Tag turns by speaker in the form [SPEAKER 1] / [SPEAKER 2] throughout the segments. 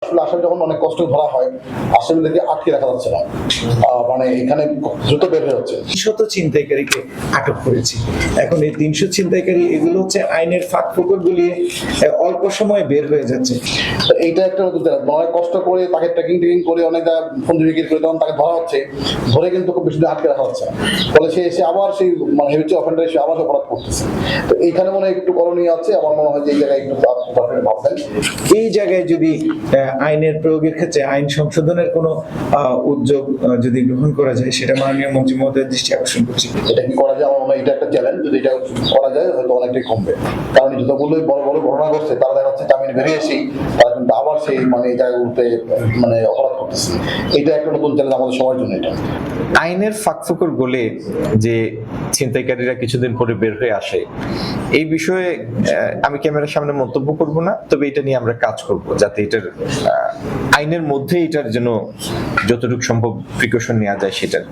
[SPEAKER 1] আসলে আসামি যখন অনেক কষ্ট ধরা হয়, আসামিদেরকে আটকে রাখা যাচ্ছে না, মানে এখানে দ্রুত বের হয়ে যাচ্ছে।
[SPEAKER 2] 300 ছিনতাইকারীকে আটক করেছি। এখন এই 300 ছিনতাইকারী এগুলো হচ্ছে আইনের ফাঁক ফোকর গুলিয়ে অল্প সময়ে বের হয়ে যাচ্ছে।
[SPEAKER 1] এইটা একটা নতুন চ্যালেঞ্জ, অনেক কষ্ট করে তাকে ট্র্যাকিং করে অনেক ফোন বিক্রি করে তখন তাকে ধরা হচ্ছে, ধরে কিন্তু খুব বেশি দিন আটকে রাখা হচ্ছে না, ফলে সে এসে আবার সেই মানে হেভিচুয়াল অফেন্ডার এসে আবার অপরাধ করতেছে। তো এইখানে মনে হয় একটু করণীয় আছে, আমার মনে হয় যে এই জায়গায় একটু ভাববেন।
[SPEAKER 2] এই জায়গায় যদি আইনের প্রয়োগের ক্ষেত্রে আইন সংশোধনের কোনো উদ্যোগ যদি গ্রহণ করা যায়, সেটা মাননীয় মন্ত্রী মহোদয়ের দৃষ্টি আকর্ষণ করছি।
[SPEAKER 1] এটা কি করা যায়, আমার মনে হয় এটা একটা চ্যালেঞ্জ, যদি এটা করা যায় হয়তো অনেকটাই কমবে। কারণ যতগুলোই বড় বড় ঘটনা ঘটছে তারা দেখা যাচ্ছে জামিনে বেরিয়ে এসেই তারা কিন্তু আবার সেই মানে এই জায়গাগুলোতে মানে অপরাধ করতেছে। এটা একটা নতুন চ্যালেঞ্জ আমাদের সবার জন্য। এটা
[SPEAKER 3] আইনের ফাঁকফোকর গলে যে ছিনতাইকারীরা কিছুদিন পরে বের হয়ে আসে, এই বিষয়ে আমি ক্যামেরার সামনে মন্তব্য করব না, তবে এটা নিয়ে আমরা কাজ করব যাতে এটার আইনের মধ্যে এটার যেন যতটুকু সম্ভব প্রিকশন নেওয়া যায়। সেটার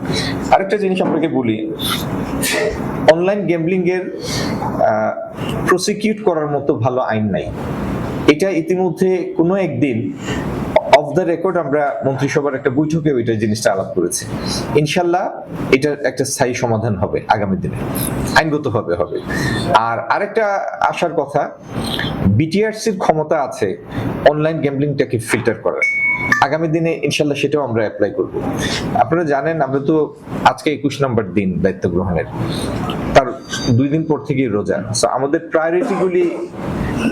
[SPEAKER 3] আরেকটা জিনিস আপনাকে বলি, অনলাইন গ্যাম্বলিং এর প্রসিকিউট করার মতো ভালো আইন নাই। এটা ইতিমধ্যে কোনো একদিন অফ দ্য রেকর্ড আমরা মন্ত্রিসভার একটা বৈঠকে ওইটা জিনিসটা আলাপ করেছি। ইনশাল্লাহ এটার একটা স্থায়ী সমাধান হবে আগামী দিনে, আইনগতভাবে হবে। আর আরেকটা আসার কথা, বিটিআরসির ক্ষমতা আছে অনলাইন গ্যাম্বলিংটাকে ফিল্টার করার। আগামী দিনে ইনশাল্লাহ সেটাও আমরা অ্যাপ্লাই করব। আপনারা জানেন আমরা তো আজকে 21 নম্বর দিন দায়িত্ব গ্রহণের, তার 2 দিন পর থেকেই রোজা। আমাদের প্রায়োরিটিগুলি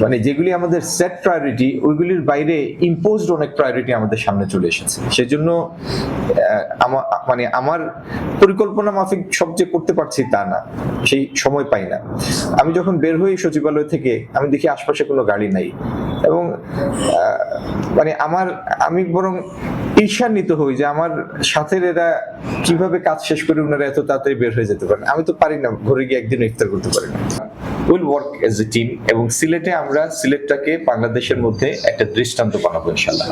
[SPEAKER 3] মানে যেগুলি আমাদের সেট প্রায়োরিটি, ওইগুলির বাইরে ইম্পোজড অনেক প্রায়োরিটি আমাদের সামনে চলে এসেছে। সেজন্য মানে আমার পরিকল্পনা মাফিক সব যে করতে পারছি তা না, সেই সময় পাই না। আমি যখন বের হই সচিবালয় থেকে, আমি দেখি আশপাশে কোনো গাড়ি নাই, এবং মানে আমি বরং ঈর্ষান্বিত হই যে আমার সাথের এরা কিভাবে কাজ শেষ করে ওনারা এত তাড়াতাড়ি বের হয়ে যেতে পারেন। আমি তো পারি না, ঘরে গিয়ে একদিন ইফতার করতে পারি না। Will work as a team, এবং সিলেটে আমরা সিলেটটাকে বাংলাদেশের মধ্যে একটা দৃষ্টান্ত বানাবো ইনশাল্লাহ।